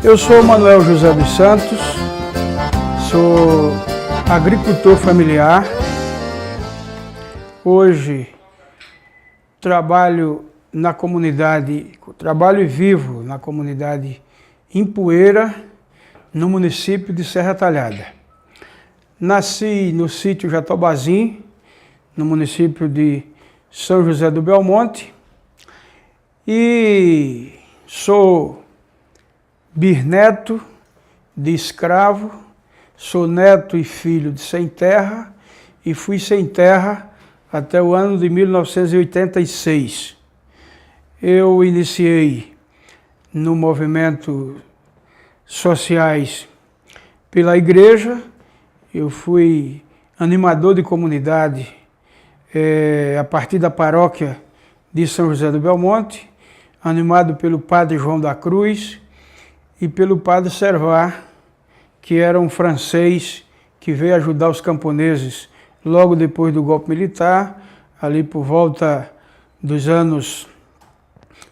Eu sou Manuel José dos Santos, sou agricultor familiar. Hoje trabalho na comunidade, trabalho e vivo na comunidade Empoeira, no município de Serra Talhada. Nasci no sítio Jatobazim, no município de São José do Belmonte, e sou bisneto de escravo, sou neto e filho de sem terra e fui sem terra até o ano de 1986. Eu iniciei no movimento sociais pela igreja, eu fui animador de comunidade a partir da paróquia de São José do Belmonte, animado pelo padre João da Cruz e pelo padre Servar, que era um francês que veio ajudar os camponeses logo depois do golpe militar, ali por volta dos anos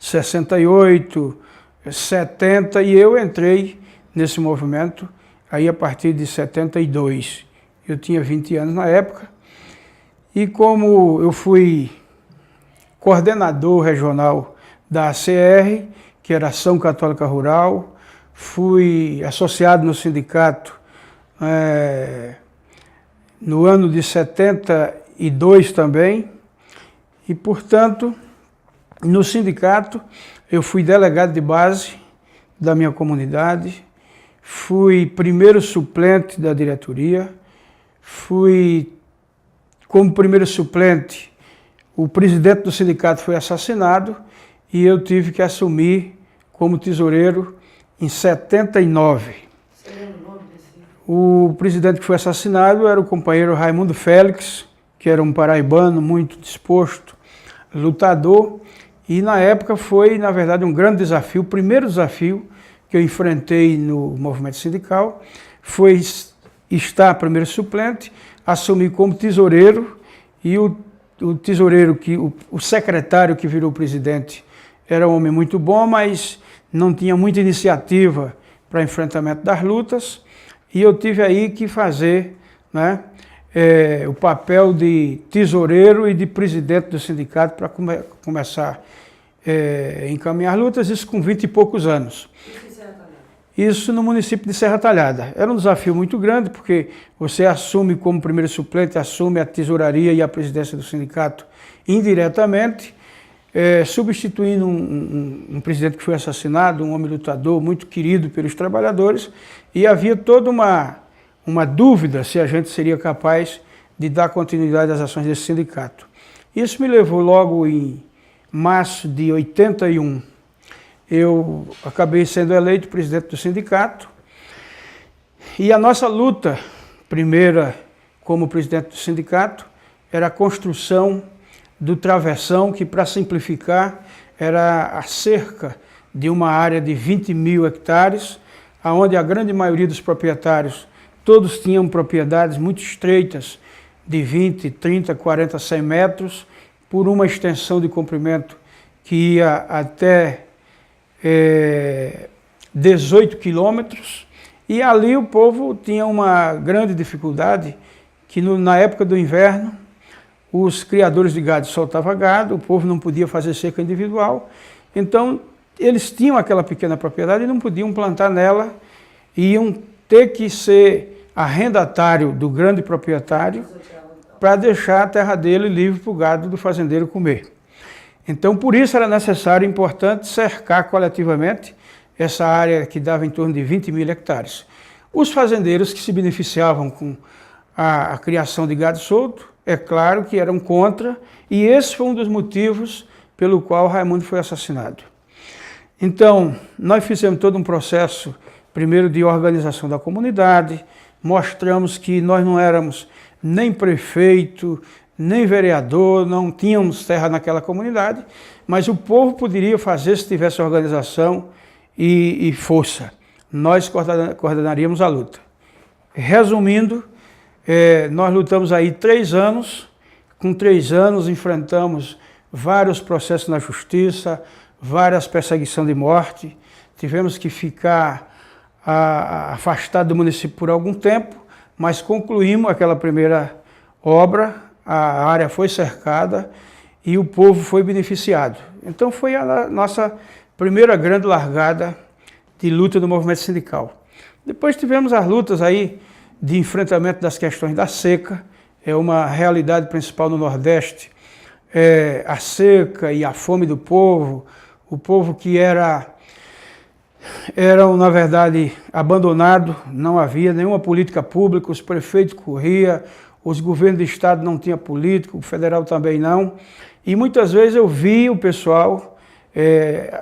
68, 70, e eu entrei nesse movimento aí a partir de 72. Eu tinha 20 anos na época, e como eu fui coordenador regional da ACR, que era Ação Católica Rural, fui associado no sindicato no ano de 72 também, e, portanto, no sindicato eu fui delegado de base da minha comunidade, fui primeiro suplente da diretoria, como primeiro suplente, o presidente do sindicato foi assassinado e eu tive que assumir como tesoureiro em 79. Você lembra o nome desse? O presidente que foi assassinado era o companheiro Raimundo Félix, que era um paraibano muito disposto, lutador, e na época foi, na verdade, um grande desafio. O primeiro desafio que eu enfrentei no movimento sindical foi estar primeiro suplente, assumir como tesoureiro, e o tesoureiro, o secretário que virou presidente, era um homem muito bom, mas não tinha muita iniciativa para enfrentamento das lutas, e eu tive aí que fazer, né, o papel de tesoureiro e de presidente do sindicato para começar a encaminhar lutas, isso com 20 e poucos anos. Isso no município de Serra Talhada. Era um desafio muito grande, porque você assume como primeiro suplente, assume a tesouraria e a presidência do sindicato indiretamente, substituindo um presidente que foi assassinado, um homem lutador, muito querido pelos trabalhadores, e havia toda uma dúvida se a gente seria capaz de dar continuidade às ações desse sindicato. Isso me levou logo em março de 81, eu acabei sendo eleito presidente do sindicato, e a nossa luta, primeira como presidente do sindicato, era a construção do travessão, que, para simplificar, era a cerca de uma área de 20 mil hectares, onde a grande maioria dos proprietários, todos tinham propriedades muito estreitas, de 20, 30, 40, 100 metros, por uma extensão de comprimento que ia até 18 quilômetros, e ali o povo tinha uma grande dificuldade, que na época do inverno, os criadores de gado soltavam gado, o povo não podia fazer cerca individual, então eles tinham aquela pequena propriedade e não podiam plantar nela, iam ter que ser arrendatário do grande proprietário para deixar a terra dele livre para o gado do fazendeiro comer. Então, por isso era necessário e importante cercar coletivamente essa área que dava em torno de 20 mil hectares. Os fazendeiros que se beneficiavam com a criação de gado solto, é claro que eram contra, e esse foi um dos motivos pelo qual Raimundo foi assassinado. Então, nós fizemos todo um processo, primeiro de organização da comunidade, mostramos que nós não éramos nem prefeito, nem vereador, não tínhamos terra naquela comunidade, mas o povo poderia fazer se tivesse organização e força. Nós coordenaríamos a luta. Resumindo, nós lutamos aí 3 anos, com 3 anos enfrentamos vários processos na justiça, várias perseguições de morte, tivemos que ficar afastado do município por algum tempo, mas concluímos aquela primeira obra, a área foi cercada e o povo foi beneficiado. Então foi a nossa primeira grande largada de luta do movimento sindical. Depois tivemos as lutas aí de enfrentamento das questões da seca, é uma realidade principal no Nordeste, a seca e a fome do povo, o povo que eram, na verdade, abandonado, não havia nenhuma política pública, os prefeitos corriam, os governos do estado não tinham político, o federal também não, e muitas vezes eu vi o pessoal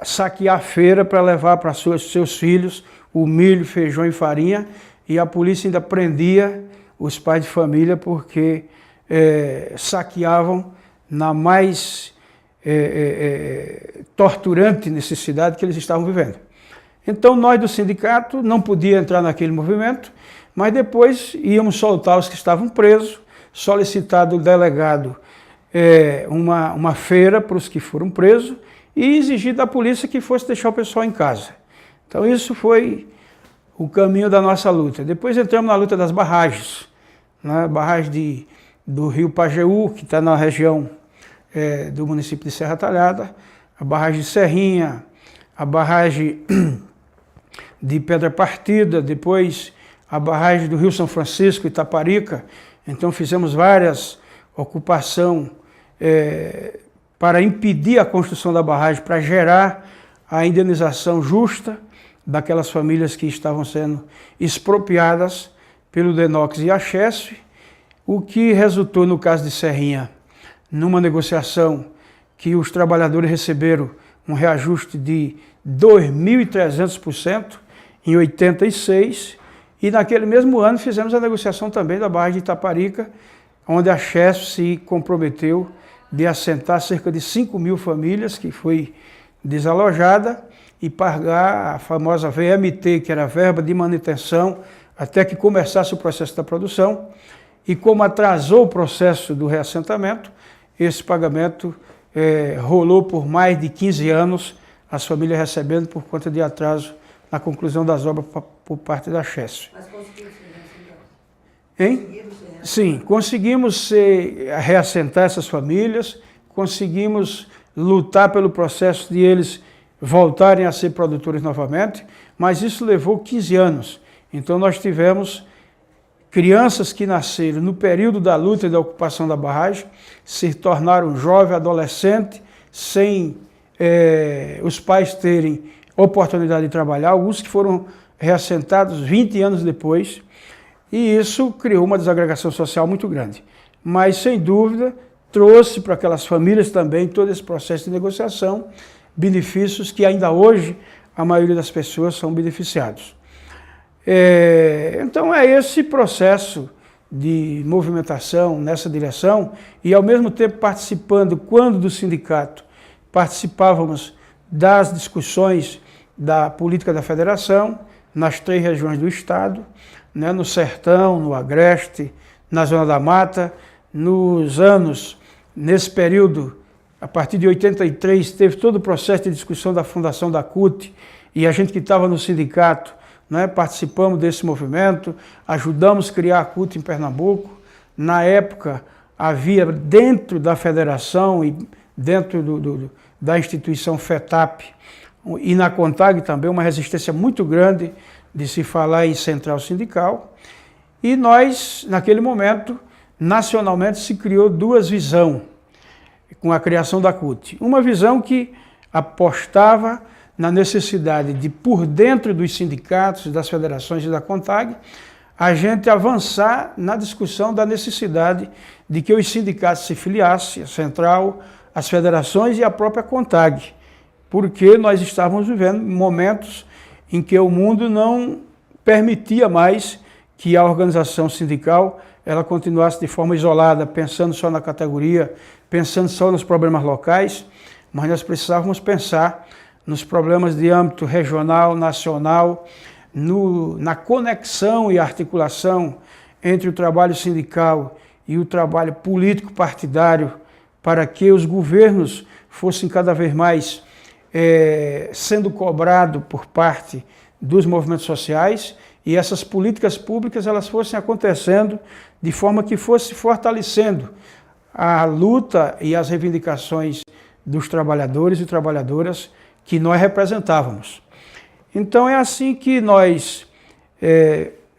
saquear a feira para levar para seus filhos o milho, feijão e farinha, e a polícia ainda prendia os pais de família porque saqueavam na mais torturante necessidade que eles estavam vivendo. Então nós do sindicato não podíamos entrar naquele movimento, mas depois íamos soltar os que estavam presos, solicitar do delegado uma feira para os que foram presos e exigir da polícia que fosse deixar o pessoal em casa. Então isso foi o caminho da nossa luta. Depois entramos na luta das barragens, né? Barragem do rio Pajeú, que está na região do município de Serra Talhada, a barragem de Serrinha, a barragem de Pedra Partida, depois a barragem do Rio São Francisco, Itaparica. Então fizemos várias ocupações para impedir a construção da barragem, para gerar a indenização justa daquelas famílias que estavam sendo expropriadas pelo Denox e a Chesf, o que resultou, no caso de Serrinha, numa negociação que os trabalhadores receberam um reajuste de 2.300% em 86, e naquele mesmo ano fizemos a negociação também da barragem de Itaparica, onde a Chesf se comprometeu de assentar cerca de 5.000 famílias, que foi desalojada, e pagar a famosa VMT, que era a verba de manutenção, até que começasse o processo da produção. E como atrasou o processo do reassentamento, esse pagamento rolou por mais de 15 anos, as famílias recebendo por conta de atraso na conclusão das obras por parte da Chesf. Mas conseguimos ser reassentados? Sim, conseguimos reassentar essas famílias, conseguimos lutar pelo processo de eles voltarem a ser produtores novamente, mas isso levou 15 anos. Então nós tivemos crianças que nasceram no período da luta e da ocupação da barragem, se tornaram jovens, adolescentes, sem os pais terem oportunidade de trabalhar, alguns que foram reassentados 20 anos depois, e isso criou uma desagregação social muito grande. Mas, sem dúvida, trouxe para aquelas famílias também todo esse processo de negociação, benefícios que ainda hoje a maioria das pessoas são beneficiados. Então é esse processo de movimentação nessa direção e ao mesmo tempo participando, quando do sindicato participávamos das discussões da política da federação nas 3 regiões do estado, né, no Sertão, no Agreste, na Zona da Mata, nesse período, a partir de 83, teve todo o processo de discussão da fundação da CUT, e a gente que estava no sindicato, né, participamos desse movimento, ajudamos a criar a CUT em Pernambuco. Na época, havia dentro da federação e dentro da instituição FETAP e na CONTAG também uma resistência muito grande de se falar em central sindical. E nós, naquele momento, nacionalmente se criou 2 visões com a criação da CUT. Uma visão que apostava na necessidade de, por dentro dos sindicatos, das federações e da CONTAG, a gente avançar na discussão da necessidade de que os sindicatos se filiassem, a central, as federações e a própria CONTAG, porque nós estávamos vivendo momentos em que o mundo não permitia mais que a organização sindical ela continuasse de forma isolada, pensando só na categoria, pensando só nos problemas locais, mas nós precisávamos pensar nos problemas de âmbito regional, nacional, na conexão e articulação entre o trabalho sindical e o trabalho político partidário, para que os governos fossem cada vez mais sendo cobrados por parte dos movimentos sociais e essas políticas públicas elas fossem acontecendo de forma que fosse fortalecendo a luta e as reivindicações dos trabalhadores e trabalhadoras que nós representávamos. Então é assim que nós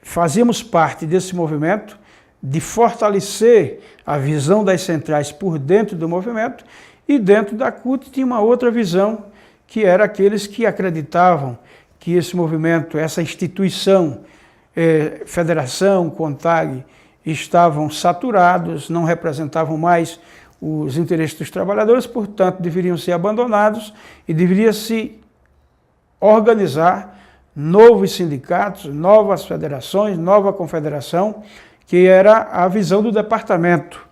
fazíamos parte desse movimento de fortalecer a visão das centrais por dentro do movimento, e dentro da CUT tinha uma outra visão, que era aqueles que acreditavam que esse movimento, essa instituição, Federação, CONTAG, estavam saturados, não representavam mais os interesses dos trabalhadores, portanto deveriam ser abandonados e deveria se organizar novos sindicatos, novas federações, nova confederação, que era a visão do departamento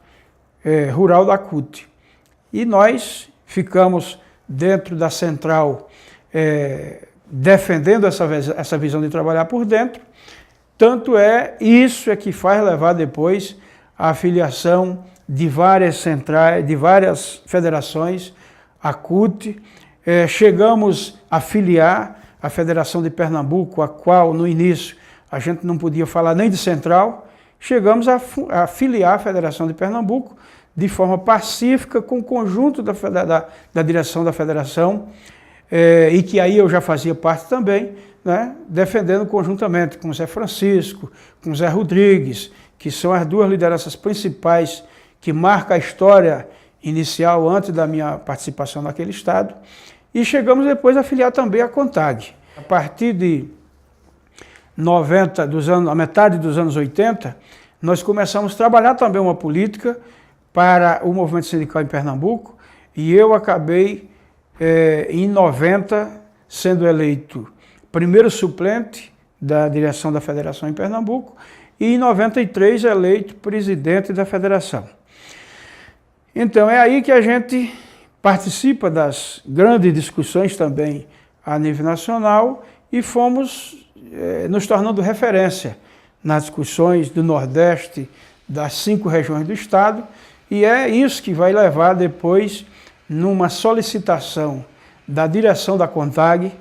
rural da CUT. E nós ficamos dentro da central defendendo essa visão de trabalhar por dentro, tanto isso é que faz levar depois a filiação de várias centrais, de várias federações, à CUT. Chegamos a filiar a Federação de Pernambuco, a qual no início a gente não podia falar nem de central, chegamos a filiar a Federação de Pernambuco de forma pacífica com o conjunto da direção da federação, e que aí eu já fazia parte também, né, defendendo conjuntamente com o Zé Francisco, com o Zé Rodrigues, que são as duas lideranças principais que marcam a história inicial antes da minha participação naquele estado, e chegamos depois a filiar também a CONTAG. A partir de a metade dos anos 80, nós começamos a trabalhar também uma política para o movimento sindical em Pernambuco, e eu acabei, em 90, sendo eleito primeiro suplente da direção da federação em Pernambuco, e em 93 eleito presidente da federação. Então é aí que a gente participa das grandes discussões também a nível nacional e fomos nos tornando referência nas discussões do Nordeste, das 5 regiões do Estado, e é isso que vai levar depois numa solicitação da direção da CONTAG.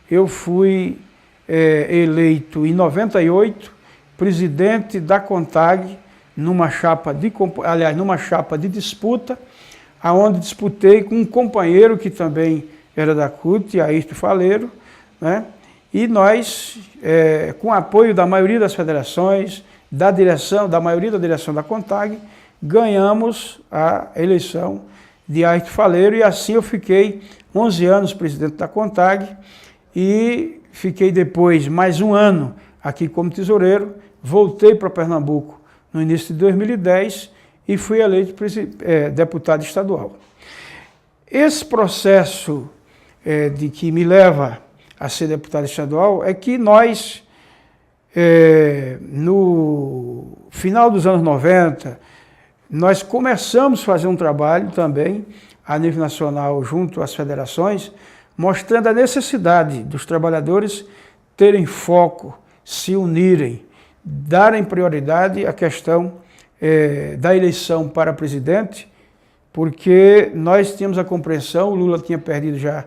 Eu fui eleito em 98 presidente da CONTAG numa chapa de disputa, aonde disputei com um companheiro que também era da CUT, Ayrton Faleiro, né? E nós, com o apoio da maioria das federações, da maioria da direção da CONTAG, ganhamos a eleição de Ayrton Faleiro, e assim eu fiquei 11 anos presidente da CONTAG, e fiquei depois mais um ano aqui como tesoureiro, voltei para Pernambuco no início de 2010 e fui eleito deputado estadual. Esse processo de que me leva a ser deputado estadual é que nós, no final dos anos 90, nós começamos a fazer um trabalho também a nível nacional junto às federações, mostrando a necessidade dos trabalhadores terem foco, se unirem, darem prioridade à questão da eleição para presidente, porque nós tínhamos a compreensão, o Lula tinha perdido já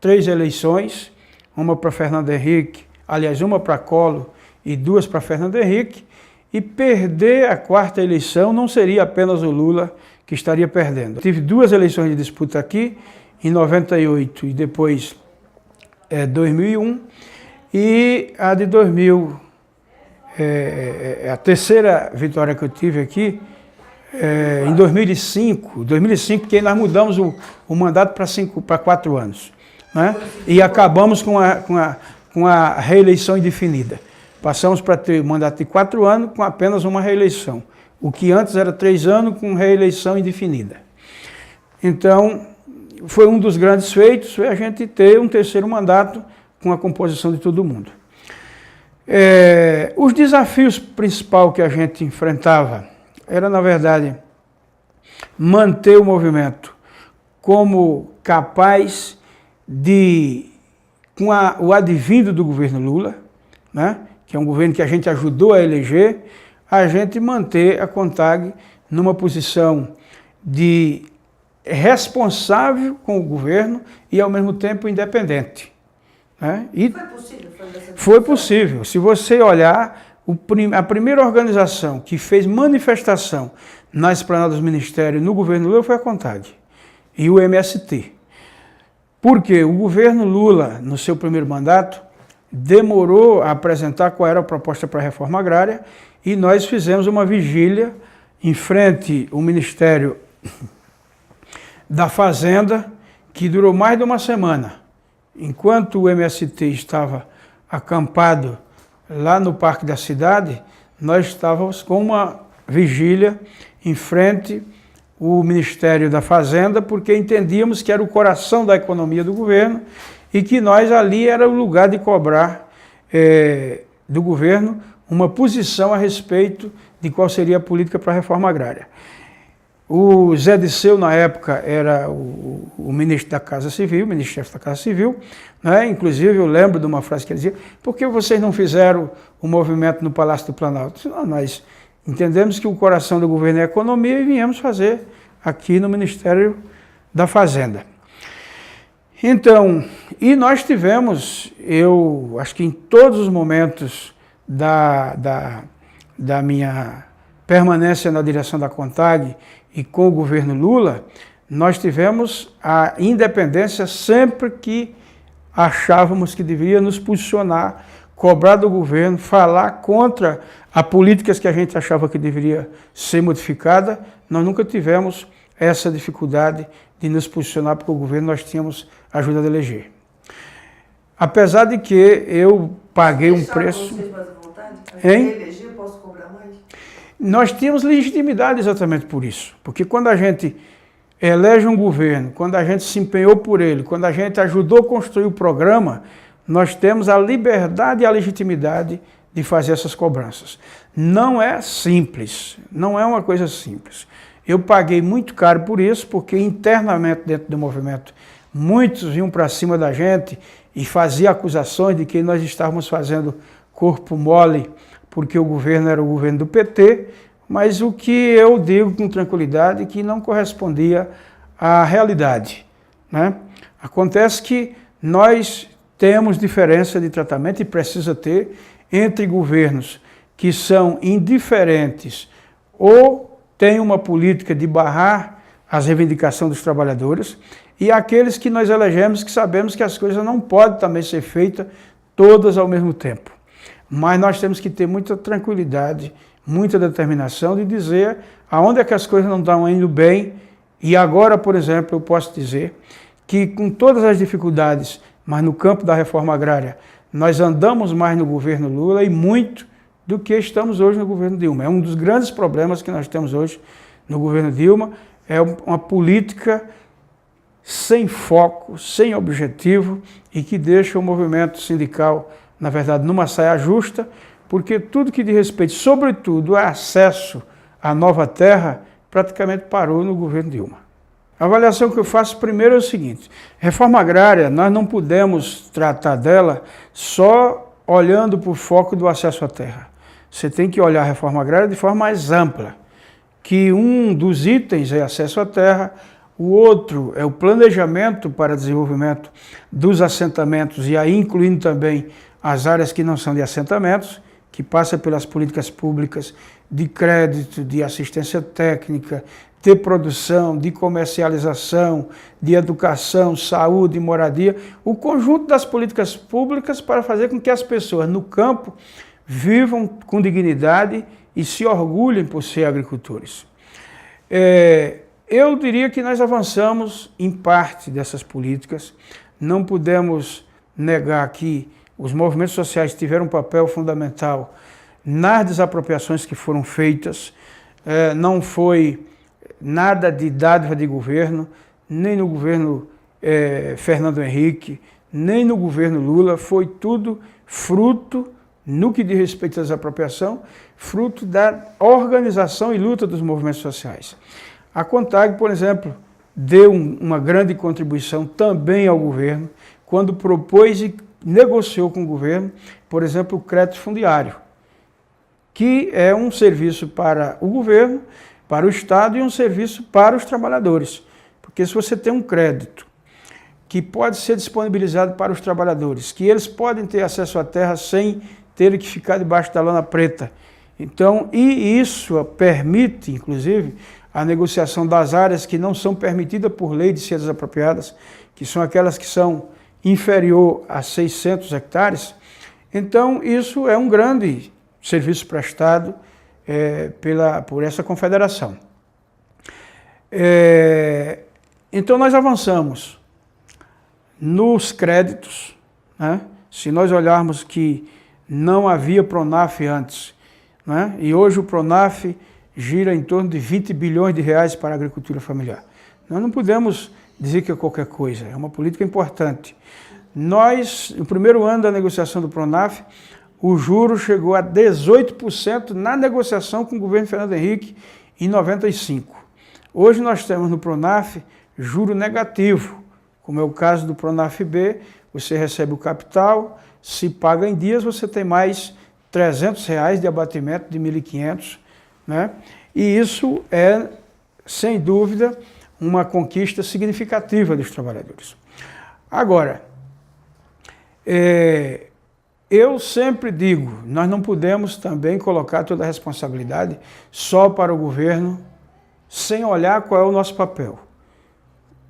3 eleições, uma para Fernando Henrique, aliás, uma para Collor e 2 para Fernando Henrique, e perder a 4ª eleição não seria apenas o Lula que estaria perdendo. Tive 2 eleições de disputa aqui, em 98 e depois 2001, e a de 2000, a terceira vitória que eu tive aqui, em 2005, porque nós mudamos o mandato para 4 anos, né? E acabamos com a reeleição indefinida. Passamos para ter um mandato de 4 anos com apenas uma reeleição, o que antes era 3 anos com reeleição indefinida. Então, foi um dos grandes feitos, foi a gente ter um 3º mandato com a composição de todo mundo. Os desafios principais que a gente enfrentava era, na verdade, manter o movimento como capaz de, com o advindo do governo Lula, né, que é um governo que a gente ajudou a eleger, a gente manter a CONTAG numa posição de responsável com o governo e, ao mesmo tempo, independente, Né? E foi possível fazer essa discussão? Foi possível. Se você olhar, a primeira organização que fez manifestação na esplanada dos ministérios no governo Lula foi a CONTAG e o MST. Porque o governo Lula, no seu primeiro mandato, demorou a apresentar qual era a proposta para a reforma agrária e nós fizemos uma vigília em frente ao Ministério da Fazenda, que durou mais de uma semana. Enquanto o MST estava acampado lá no Parque da Cidade, nós estávamos com uma vigília em frente ao Ministério da Fazenda, porque entendíamos que era o coração da economia do governo e que nós ali era o lugar de cobrar do governo uma posição a respeito de qual seria a política para a reforma agrária. O Zé Disseu, na época, era o ministro da Casa Civil, ministro-chefe da Casa Civil, né? Inclusive eu lembro de uma frase que ele dizia: por que vocês não fizeram o movimento no Palácio do Planalto? Não, nós entendemos que o coração do governo é a economia e viemos fazer aqui no Ministério da Fazenda. Então, e nós tivemos, eu acho que em todos os momentos da minha permanência na direção da CONTAG e com o governo Lula, nós tivemos a independência sempre que achávamos que deveria nos posicionar, cobrar do governo, falar contra as políticas que a gente achava que deveria ser modificada. Nós nunca tivemos essa dificuldade de nos posicionar, porque o governo nós tínhamos ajuda de eleger. Apesar de que eu paguei um preço... Vocês mais à vontade? Hein? Eleger, eu posso cobrar mais? Nós tínhamos legitimidade exatamente por isso. Porque quando a gente elege um governo, quando a gente se empenhou por ele, quando a gente ajudou a construir o programa, nós temos a liberdade e a legitimidade de fazer essas cobranças. Não é simples, não é uma coisa simples. Eu paguei muito caro por isso, porque internamente dentro do movimento, muitos vinham para cima da gente e faziam acusações de que nós estávamos fazendo corpo mole porque o governo era o governo do PT, mas o que eu digo com tranquilidade é que não correspondia à realidade, né? Acontece que nós temos diferença de tratamento, e precisa ter, entre governos que são indiferentes ou têm uma política de barrar as reivindicações dos trabalhadores, e aqueles que nós elegemos, que sabemos que as coisas não podem também ser feitas todas ao mesmo tempo. Mas nós temos que ter muita tranquilidade, muita determinação de dizer aonde é que as coisas não estão indo bem. E agora, por exemplo, eu posso dizer que com todas as dificuldades, mas no campo da reforma agrária, nós andamos mais no governo Lula e muito do que estamos hoje no governo Dilma. É um dos grandes problemas que nós temos hoje no governo Dilma, é uma política sem foco, sem objetivo e que deixa o movimento sindical, na verdade, numa saia justa, porque tudo que diz respeito, sobretudo, a acesso à nova terra, praticamente parou no governo Dilma. A avaliação que eu faço primeiro é o seguinte: reforma agrária, nós não podemos tratar dela só olhando para o foco do acesso à terra. Você tem que olhar a reforma agrária de forma mais ampla, que um dos itens é acesso à terra, o outro é o planejamento para desenvolvimento dos assentamentos, e aí incluindo também as áreas que não são de assentamentos, que passa pelas políticas públicas de crédito, de assistência técnica, de produção, de comercialização, de educação, saúde, moradia, o conjunto das políticas públicas para fazer com que as pessoas no campo vivam com dignidade e se orgulhem por ser agricultores. Eu diria que nós avançamos em parte dessas políticas, não podemos negar que os movimentos sociais tiveram um papel fundamental nas desapropriações que foram feitas, não foi nada de dádiva de governo, nem no governo Fernando Henrique, nem no governo Lula, foi tudo fruto, no que diz respeito à desapropriação, fruto da organização e luta dos movimentos sociais. A CONTAG, por exemplo, deu uma grande contribuição também ao governo, quando propôs e negociou com o governo, por exemplo, o crédito fundiário, que é um serviço para o governo, para o Estado e um serviço para os trabalhadores. Porque se você tem um crédito que pode ser disponibilizado para os trabalhadores, que eles podem ter acesso à terra sem ter que ficar debaixo da lona preta. Então, e isso permite, inclusive, a negociação das áreas que não são permitidas por lei de ser desapropriadas, que são aquelas que são inferior a 600 hectares. Então, isso é um grande serviço prestado por essa confederação. Então, nós avançamos nos créditos, né? Se nós olharmos que não havia Pronaf antes, né? E hoje o Pronaf gira em torno de 20 bilhões de reais para a agricultura familiar. Nós não podemos dizer que é qualquer coisa, é uma política importante. Nós, no primeiro ano da negociação do Pronaf, o juro chegou a 18% na negociação com o governo Fernando Henrique em 95. Hoje nós temos no Pronaf juro negativo, como é o caso do Pronaf B, você recebe o capital, se paga em dias, você tem mais R$300 de abatimento de 1.500, né? E isso é, sem dúvida, uma conquista significativa dos trabalhadores. Agora, eu sempre digo, nós não podemos também colocar toda a responsabilidade só para o governo, sem olhar qual é o nosso papel.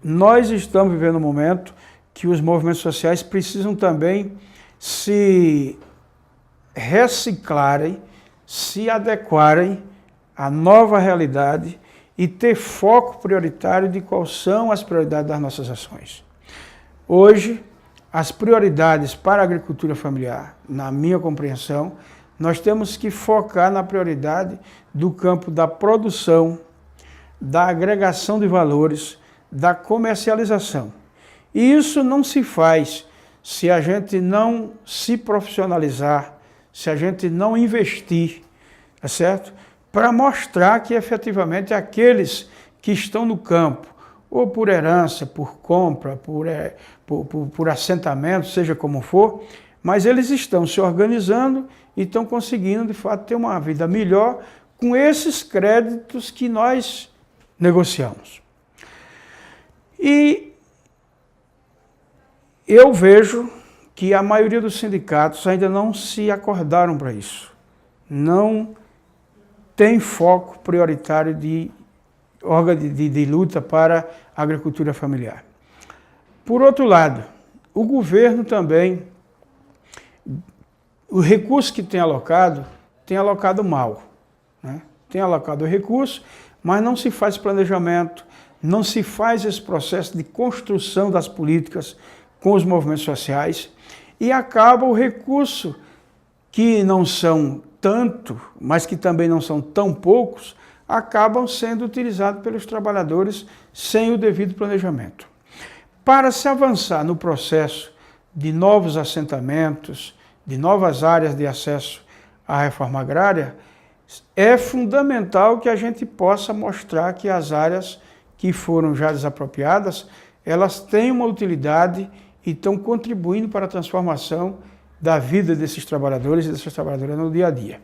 Nós estamos vivendo um momento que os movimentos sociais precisam também se reciclarem, se adequarem à nova realidade e ter foco prioritário de quais são as prioridades das nossas ações. Hoje, as prioridades para a agricultura familiar, na minha compreensão, nós temos que focar na prioridade do campo da produção, da agregação de valores, da comercialização. E isso não se faz se a gente não se profissionalizar, se a gente não investir, tá certo? Para mostrar que efetivamente aqueles que estão no campo, ou por herança, por compra, por assentamento, seja como for, mas eles estão se organizando e estão conseguindo, de fato, ter uma vida melhor com esses créditos que nós negociamos. E eu vejo que a maioria dos sindicatos ainda não se acordaram para isso. Não tem foco prioritário de luta para a agricultura familiar. Por outro lado, o governo também, o recurso que tem alocado mal, né? Tem alocado o recurso, mas não se faz planejamento, não se faz esse processo de construção das políticas com os movimentos sociais e acaba o recurso que não são tanto, mas que também não são tão poucos, acabam sendo utilizados pelos trabalhadores sem o devido planejamento. Para se avançar no processo de novos assentamentos, de novas áreas de acesso à reforma agrária, é fundamental que a gente possa mostrar que as áreas que foram já desapropriadas, elas têm uma utilidade e estão contribuindo para a transformação da vida desses trabalhadores e dessas trabalhadoras no dia a dia.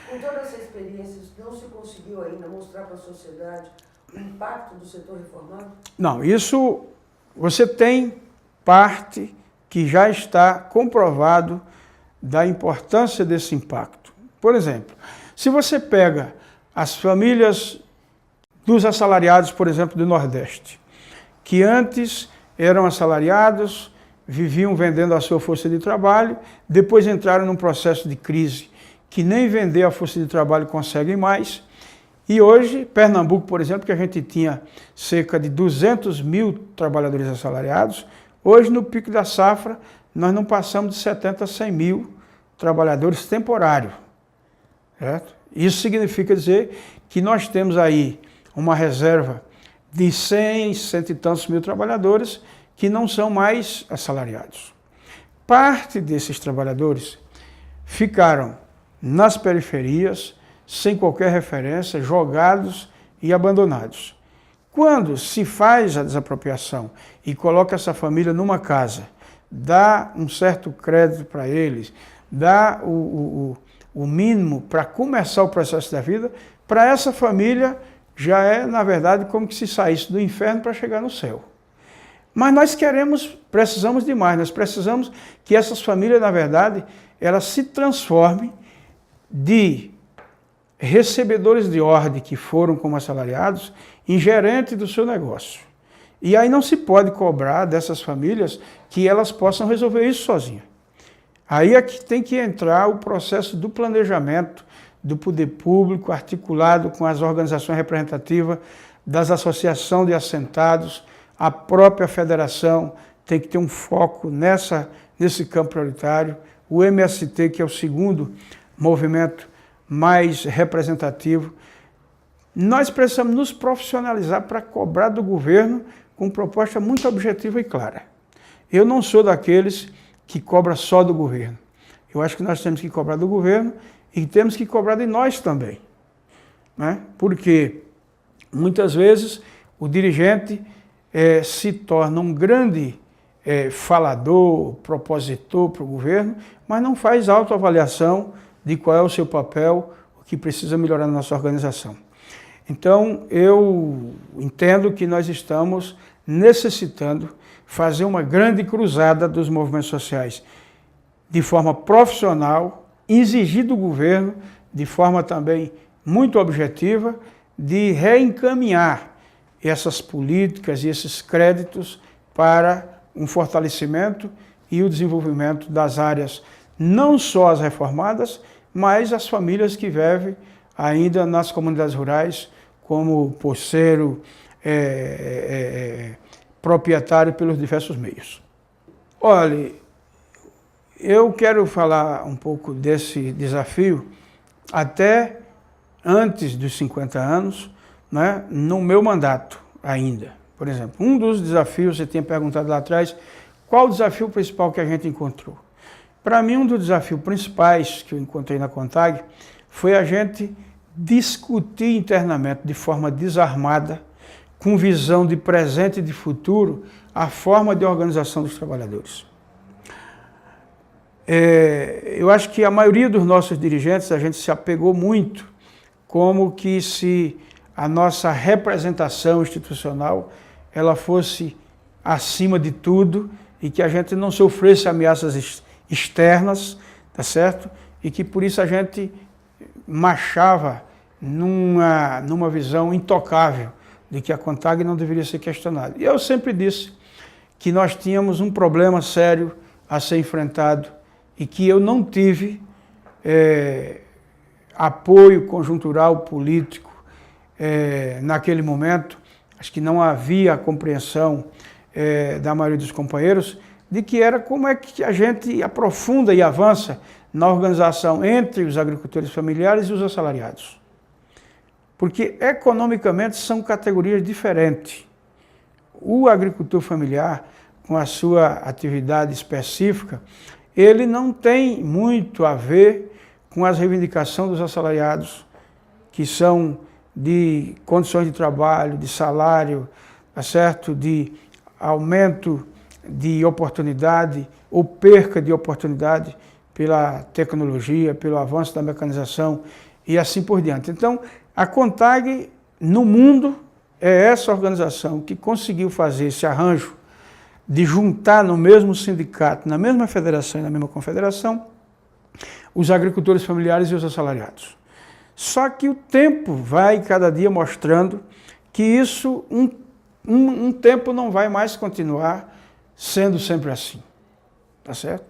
Com toda essa experiência, não se conseguiu ainda mostrar para a sociedade o impacto do setor reformado? Não, isso você tem parte que já está comprovado da importância desse impacto. Por exemplo, se você pega as famílias dos assalariados, por exemplo, do Nordeste, que antes eram assalariados, viviam vendendo a sua força de trabalho, depois entraram num processo de crise que nem vender a força de trabalho conseguem mais. E hoje, Pernambuco, por exemplo, que a gente tinha cerca de 200 mil trabalhadores assalariados, hoje no pico da safra nós não passamos de 70 a 100 mil trabalhadores temporários. Certo? Isso significa dizer que nós temos aí uma reserva de 100, 100 e tantos mil trabalhadores que não são mais assalariados. Parte desses trabalhadores ficaram nas periferias, sem qualquer referência, jogados e abandonados. Quando se faz a desapropriação e coloca essa família numa casa, dá um certo crédito para eles, dá o mínimo para começar o processo da vida, para essa família já é, na verdade, como que se saísse do inferno para chegar no céu. Mas nós precisamos de mais, nós precisamos que essas famílias, na verdade, elas se transformem de recebedores de ordem que foram como assalariados em gerente do seu negócio. E aí não se pode cobrar dessas famílias que elas possam resolver isso sozinhas. Aí é que tem que entrar o processo do planejamento do poder público, articulado com as organizações representativas, das associações de assentados, a própria federação tem que ter um foco nesse campo prioritário, o MST, que é o segundo movimento mais representativo. Nós precisamos nos profissionalizar para cobrar do governo com proposta muito objetiva e clara. Eu não sou daqueles que cobra só do governo. Eu acho que nós temos que cobrar do governo e temos que cobrar de nós também, né? Porque muitas vezes o dirigente se torna um grande falador, propositor para o governo, mas não faz autoavaliação de qual é o seu papel, o que precisa melhorar na nossa organização. Então, eu entendo que nós estamos necessitando fazer uma grande cruzada dos movimentos sociais de forma profissional, exigir do governo, de forma também muito objetiva, de reencaminhar essas políticas e esses créditos para um fortalecimento e o desenvolvimento das áreas, não só as reformadas, mas as famílias que vivem ainda nas comunidades rurais, como poceiro, proprietário pelos diversos meios. Olha, eu quero falar um pouco desse desafio até antes dos 50 anos, né, no meu mandato ainda. Por exemplo, um dos desafios, você tinha perguntado lá atrás, qual o desafio principal que a gente encontrou? Para mim, um dos desafios principais que eu encontrei na CONTAG foi a gente discutir internamente, de forma desarmada, com visão de presente e de futuro, a forma de organização dos trabalhadores. Eu acho que a maioria dos nossos dirigentes, a gente se apegou muito como que se a nossa representação institucional ela fosse acima de tudo e que a gente não sofresse ameaças externas, tá certo? E que por isso a gente marchava numa visão intocável de que a CONTAG não deveria ser questionada. E eu sempre disse que nós tínhamos um problema sério a ser enfrentado e que eu não tive apoio conjuntural político naquele momento. Acho que não havia a compreensão da maioria dos companheiros de que era como é que a gente aprofunda e avança na organização entre os agricultores familiares e os assalariados. Porque economicamente são categorias diferentes. O agricultor familiar, com a sua atividade específica, ele não tem muito a ver com as reivindicações dos assalariados, que são de condições de trabalho, de salário, tá certo? De aumento de oportunidade ou perca de oportunidade pela tecnologia, pelo avanço da mecanização e assim por diante. Então, a CONTAG, no mundo, é essa organização que conseguiu fazer esse arranjo de juntar no mesmo sindicato, na mesma federação e na mesma confederação, os agricultores familiares e os assalariados. Só que o tempo vai cada dia mostrando que isso, um tempo não vai mais continuar sendo sempre assim, tá certo?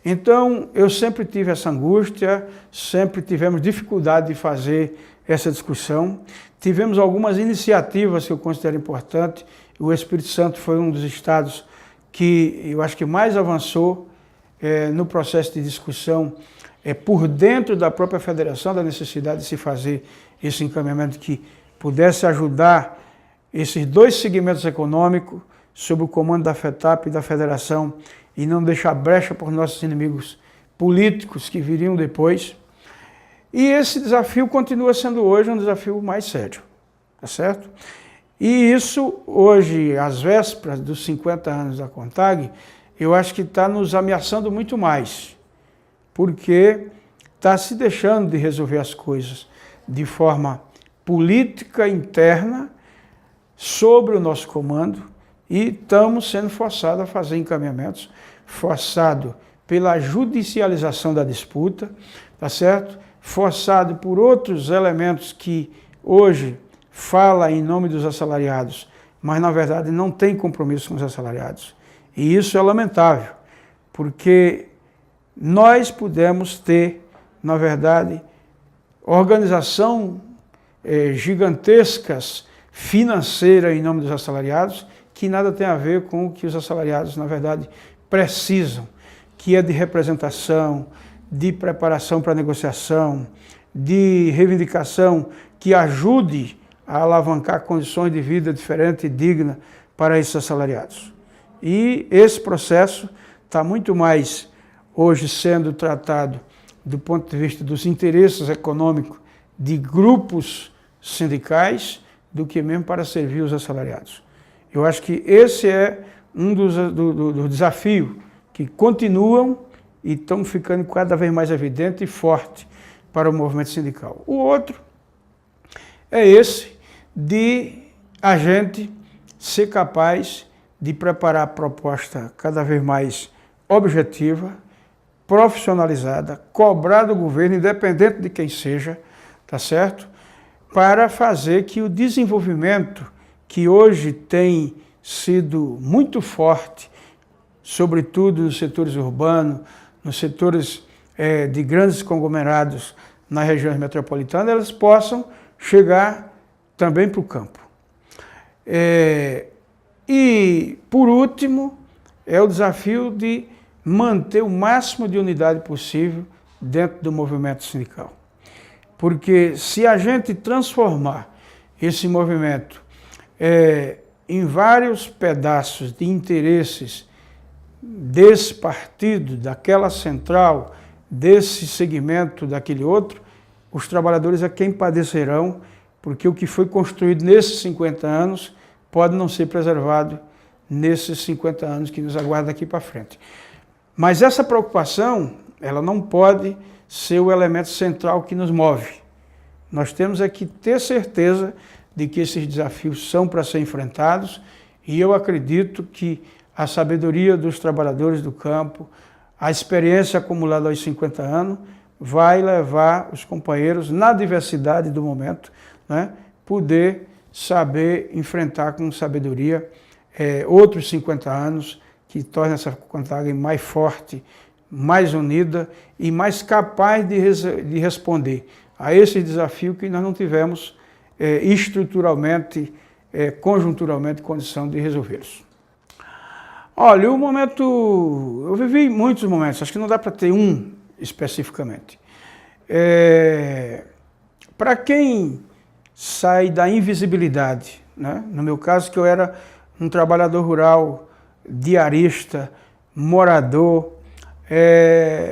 Então, eu sempre tive essa angústia, sempre tivemos dificuldade de fazer essa discussão. Tivemos algumas iniciativas que eu considero importantes. O Espírito Santo foi um dos estados que eu acho que mais avançou no processo de discussão por dentro da própria federação, da necessidade de se fazer esse encaminhamento que pudesse ajudar esses dois segmentos econômicos sob o comando da FETAP e da federação e não deixar brecha por nossos inimigos políticos que viriam depois. E esse desafio continua sendo hoje um desafio mais sério, tá certo? E isso hoje, às vésperas dos 50 anos da CONTAG, eu acho que está nos ameaçando muito mais, porque está se deixando de resolver as coisas de forma política interna, sobre o nosso comando, e estamos sendo forçados a fazer encaminhamentos, forçado pela judicialização da disputa, tá certo? Forçado por outros elementos que hoje fala em nome dos assalariados, mas na verdade não tem compromisso com os assalariados. E isso é lamentável, porque nós pudemos ter, na verdade, organização gigantescas financeira em nome dos assalariados, que nada tem a ver com o que os assalariados, na verdade, precisam, que é de representação, de preparação para negociação, de reivindicação que ajude a alavancar condições de vida diferente e digna para esses assalariados. E esse processo está muito mais hoje sendo tratado do ponto de vista dos interesses econômicos de grupos sindicais do que mesmo para servir os assalariados. Eu acho que esse é um dos desafios que continuam e estão ficando cada vez mais evidente e forte para o movimento sindical. O outro é esse de a gente ser capaz de preparar a proposta cada vez mais objetiva, profissionalizada, cobrar do governo, independente de quem seja, tá certo? Para fazer que o desenvolvimento que hoje tem sido muito forte, sobretudo nos setores urbanos, nos setores de grandes conglomerados nas regiões metropolitanas, elas possam chegar também para o campo. E, por último, é o desafio de manter o máximo de unidade possível dentro do movimento sindical. Porque se a gente transformar esse movimento em vários pedaços de interesses desse partido, daquela central, desse segmento, daquele outro, os trabalhadores é quem padecerão, porque o que foi construído nesses 50 anos pode não ser preservado nesses 50 anos que nos aguardam daqui para frente. Mas essa preocupação, ela não pode ser o elemento central que nos move. Nós temos é que ter certeza de que esses desafios são para ser enfrentados, e eu acredito que a sabedoria dos trabalhadores do campo, a experiência acumulada aos 50 anos, vai levar os companheiros, na diversidade do momento, né, poder saber enfrentar com sabedoria outros 50 anos, que torna essa contagem mais forte, mais unida e mais capaz de responder a esse desafio que nós não tivemos estruturalmente, conjunturalmente, condição de resolvê-los. Olha, o momento... Eu vivi muitos momentos, acho que não dá para ter um especificamente. Para quem sai da invisibilidade, né? No meu caso, que eu era um trabalhador rural, diarista, morador,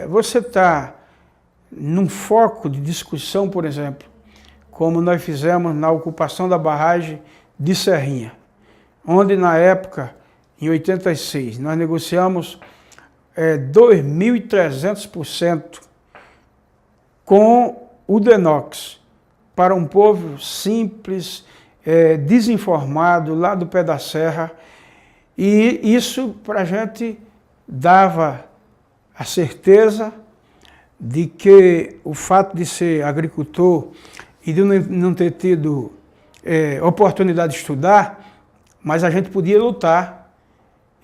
você está num foco de discussão, por exemplo, como nós fizemos na ocupação da barragem de Serrinha, onde na época, em 86, nós negociamos 2.300% com o Denox, para um povo simples, desinformado, lá do pé da serra, e isso para a gente dava a certeza de que o fato de ser agricultor e de não ter tido oportunidade de estudar, mas a gente podia lutar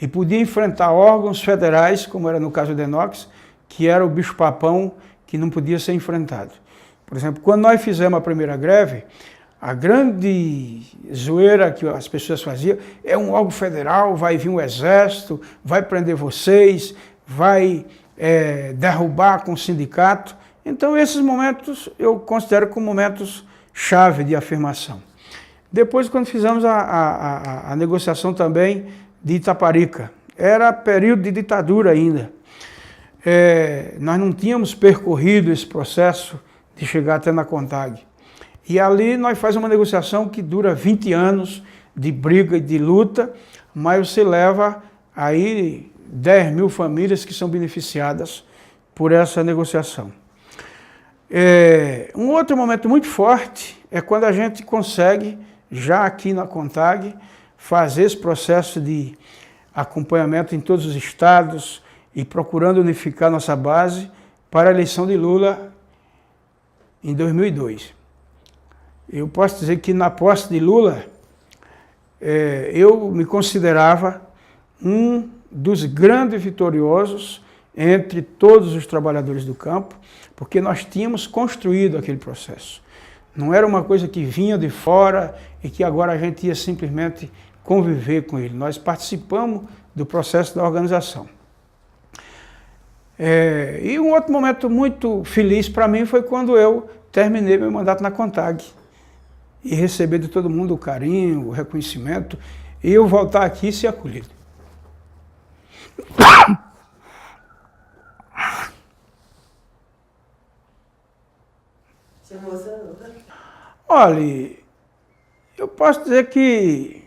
e podia enfrentar órgãos federais, como era no caso do Denox, que era o bicho-papão que não podia ser enfrentado. Por exemplo, quando nós fizemos a primeira greve, a grande zoeira que as pessoas faziam é um órgão federal, vai vir um exército, vai prender vocês, vai derrubar com o sindicato. Então, esses momentos eu considero como momentos chave de afirmação. Depois, quando fizemos a negociação também de Itaparica, era período de ditadura ainda. Nós não tínhamos percorrido esse processo de chegar até na CONTAG. E ali nós fazemos uma negociação que dura 20 anos de briga e de luta, mas você leva aí 10.000 famílias que são beneficiadas por essa negociação. Um outro momento muito forte é quando a gente consegue, já aqui na CONTAG, fazer esse processo de acompanhamento em todos os estados e procurando unificar nossa base para a eleição de Lula em 2002. Eu posso dizer que na posse de Lula, eu me considerava um dos grandes vitoriosos entre todos os trabalhadores do campo, porque nós tínhamos construído aquele processo. Não era uma coisa que vinha de fora e que agora a gente ia simplesmente conviver com ele. Nós participamos do processo da organização. E um outro momento muito feliz para mim foi quando eu terminei meu mandato na CONTAG e receber de todo mundo o carinho, o reconhecimento, e eu voltar aqui e ser acolhido. Se emocionou? Olha, eu posso dizer que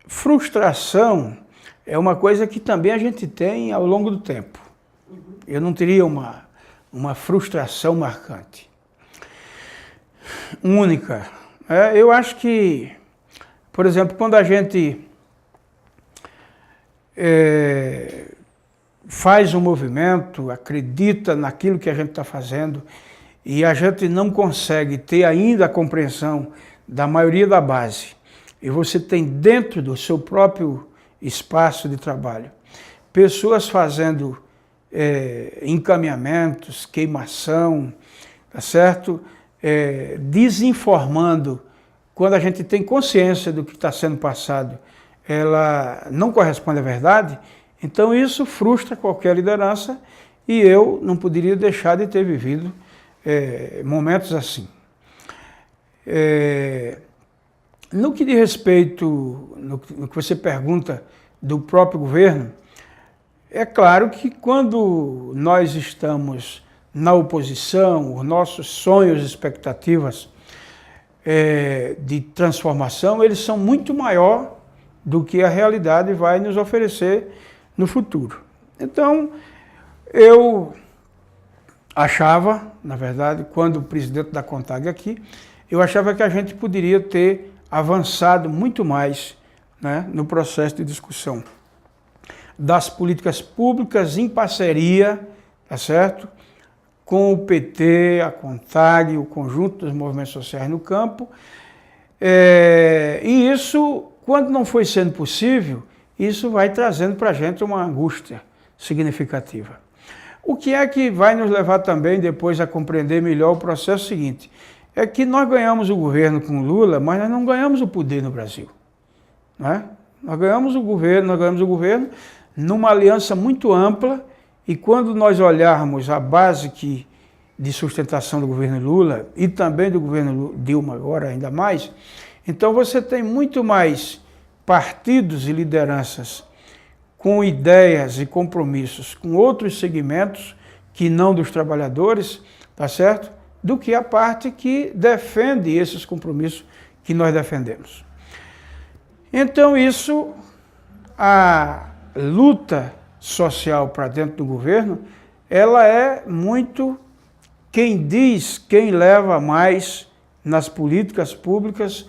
frustração é uma coisa que também a gente tem ao longo do tempo. Eu não teria uma frustração marcante, única. Eu acho que, por exemplo, quando a gente faz um movimento, acredita naquilo que a gente está fazendo e a gente não consegue ter ainda a compreensão da maioria da base, e você tem dentro do seu próprio espaço de trabalho pessoas fazendo encaminhamentos, queimação, tá certo? Desinformando, quando a gente tem consciência do que está sendo passado, ela não corresponde à verdade, então isso frustra qualquer liderança e eu não poderia deixar de ter vivido momentos assim. No que diz respeito, no que você pergunta do próprio governo, é claro que quando nós estamos na oposição, os nossos sonhos e expectativas de transformação, eles são muito maior do que a realidade vai nos oferecer no futuro. Então, eu achava, na verdade, quando o presidente da CONTAG aqui, eu achava que a gente poderia ter avançado muito mais, né, no processo de discussão das políticas públicas em parceria, tá certo? Com o PT, a CONTAG, o conjunto dos movimentos sociais no campo. E isso, quando não foi sendo possível, isso vai trazendo para a gente uma angústia significativa. O que é que vai nos levar também depois a compreender melhor o processo seguinte? É que nós ganhamos o governo com Lula, mas nós não ganhamos o poder no Brasil. Né? Nós ganhamos o governo numa aliança muito ampla, e quando nós olharmos a base de sustentação do governo Lula e também do governo Dilma agora ainda mais, então você tem muito mais partidos e lideranças com ideias e compromissos com outros segmentos que não dos trabalhadores, tá certo? Do que a parte que defende esses compromissos que nós defendemos. Então isso, a luta social para dentro do governo, ela é muito quem diz, quem leva mais nas políticas públicas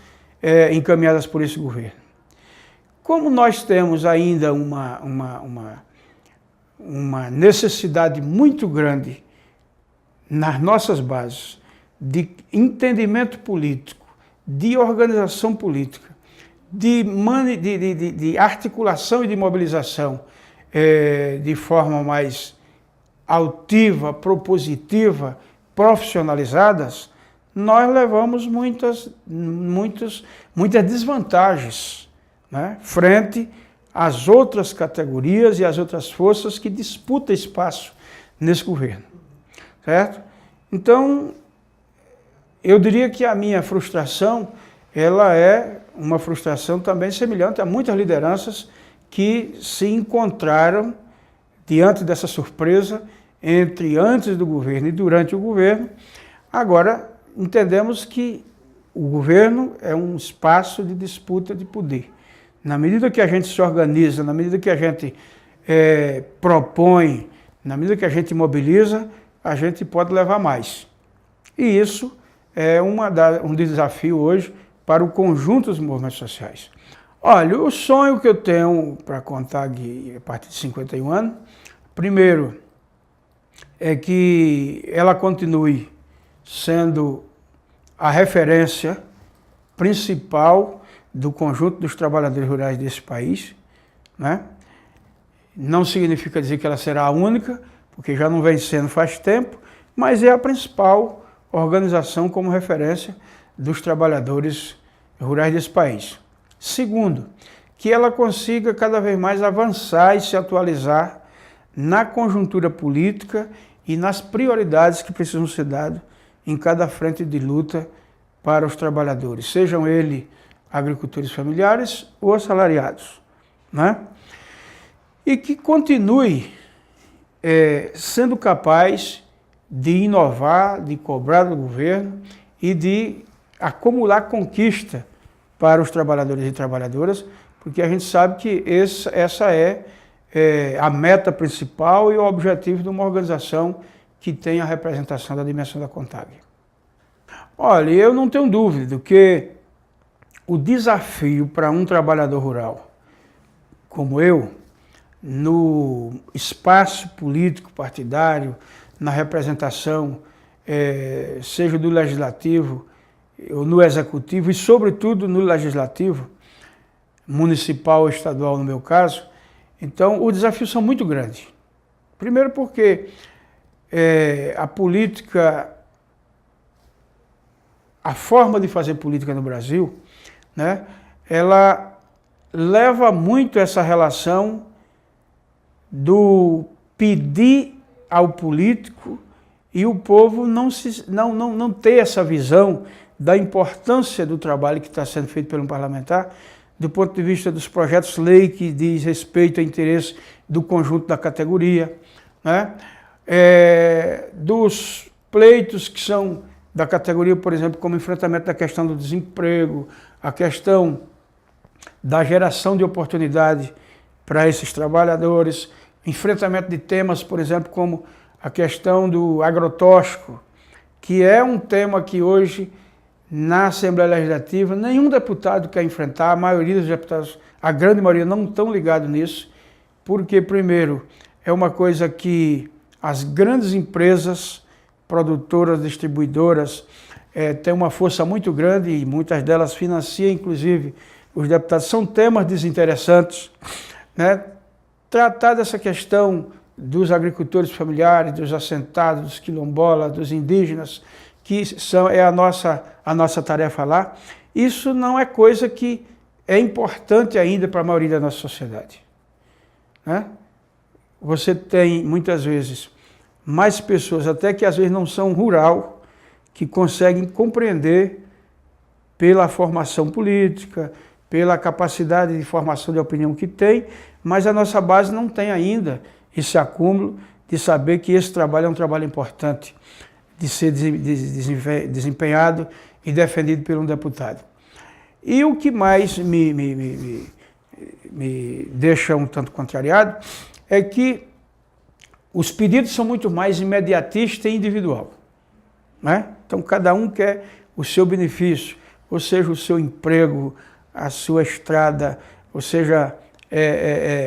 encaminhadas por esse governo. Como nós temos ainda uma necessidade muito grande nas nossas bases de entendimento político, de organização política, de articulação e de mobilização de forma mais altiva, propositiva, profissionalizadas, nós levamos muitas desvantagens, né, frente às outras categorias e às outras forças que disputam espaço nesse governo, certo? Então, eu diria que a minha frustração, ela é uma frustração também semelhante a muitas lideranças que se encontraram diante dessa surpresa entre antes do governo e durante o governo. Agora, entendemos que o governo é um espaço de disputa de poder. Na medida que a gente se organiza, na medida que a gente propõe, na medida que a gente mobiliza, a gente pode levar mais. E isso é um desafio hoje para o conjunto dos movimentos sociais. Olha, o sonho que eu tenho para contar aqui, a partir de 51 anos, primeiro, é que ela continue sendo a referência principal do conjunto dos trabalhadores rurais desse país, né? Não significa dizer que ela será a única, porque já não vem sendo faz tempo, mas é a principal organização como referência dos trabalhadores rurais desse país. Segundo, que ela consiga cada vez mais avançar e se atualizar na conjuntura política e nas prioridades que precisam ser dadas em cada frente de luta para os trabalhadores, sejam eles agricultores familiares ou assalariados, né? E que continue sendo capaz de inovar, de cobrar do governo e de acumular conquista para os trabalhadores e trabalhadoras, porque a gente sabe que essa é a meta principal e o objetivo de uma organização que tem a representação da dimensão da CONTAG. Olha, eu não tenho dúvida que o desafio para um trabalhador rural como eu, no espaço político partidário, na representação, seja do legislativo ou no executivo, e sobretudo no legislativo, municipal ou estadual no meu caso, então os desafios são muito grandes. Primeiro porque a política, a forma de fazer política no Brasil, né, ela leva muito essa relação do pedir ao político e o povo não ter essa visão da importância do trabalho que está sendo feito pelo parlamentar, do ponto de vista dos projetos-lei que diz respeito ao interesse do conjunto da categoria, né? Dos pleitos que são da categoria, por exemplo, como enfrentamento da questão do desemprego, a questão da geração de oportunidade para esses trabalhadores, enfrentamento de temas, por exemplo, como a questão do agrotóxico, que é um tema que hoje, na Assembleia Legislativa, nenhum deputado quer enfrentar, a maioria dos deputados, a grande maioria, não estão ligados nisso, porque, primeiro, é uma coisa que as grandes empresas, produtoras, distribuidoras, têm uma força muito grande e muitas delas financiam, inclusive, os deputados. São temas desinteressantes, né? Tratar dessa questão dos agricultores familiares, dos assentados, dos quilombolas, dos indígenas, que é a nossa tarefa lá, isso não é coisa que é importante ainda para a maioria da nossa sociedade, né? Você tem, muitas vezes, mais pessoas, até que às vezes não são rural, que conseguem compreender pela formação política, pela capacidade de formação de opinião que tem, mas a nossa base não tem ainda esse acúmulo de saber que esse trabalho é um trabalho importante de ser desempenhado e defendido por um deputado. E o que mais me deixa um tanto contrariado é que os pedidos são muito mais imediatistas e individual, né? Então cada um quer o seu benefício, ou seja, o seu emprego, a sua estrada, ou seja,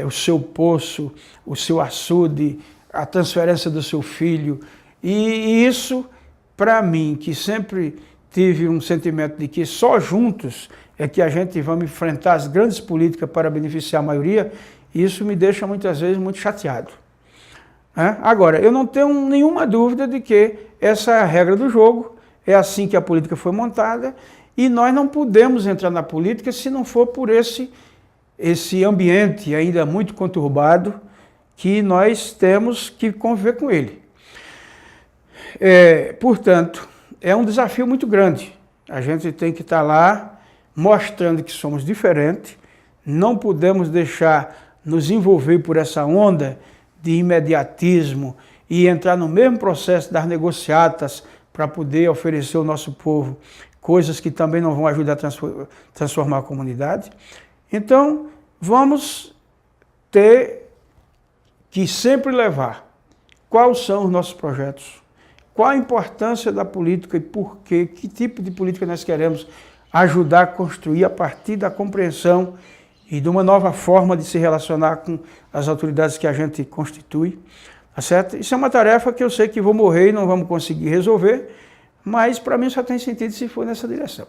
o seu poço, o seu açude, a transferência do seu filho. E isso, para mim, que sempre tive um sentimento de que só juntos é que a gente vai enfrentar as grandes políticas para beneficiar a maioria, isso me deixa muitas vezes muito chateado, né? Agora, eu não tenho nenhuma dúvida de que essa é a regra do jogo, é assim que a política foi montada, e nós não podemos entrar na política se não for por esse ambiente ainda muito conturbado que nós temos que conviver com ele. Portanto, é um desafio muito grande. A gente tem que estar lá mostrando que somos diferentes, não podemos deixar nos envolver por essa onda de imediatismo e entrar no mesmo processo das negociatas para poder oferecer ao nosso povo coisas que também não vão ajudar a transformar a comunidade. Então, vamos ter que sempre levar quais são os nossos projetos, qual a importância da política e por quê, que tipo de política nós queremos ajudar a construir a partir da compreensão e de uma nova forma de se relacionar com as autoridades que a gente constitui, tá certo? Isso é uma tarefa que eu sei que vou morrer e não vamos conseguir resolver, mas para mim só tem sentido se for nessa direção.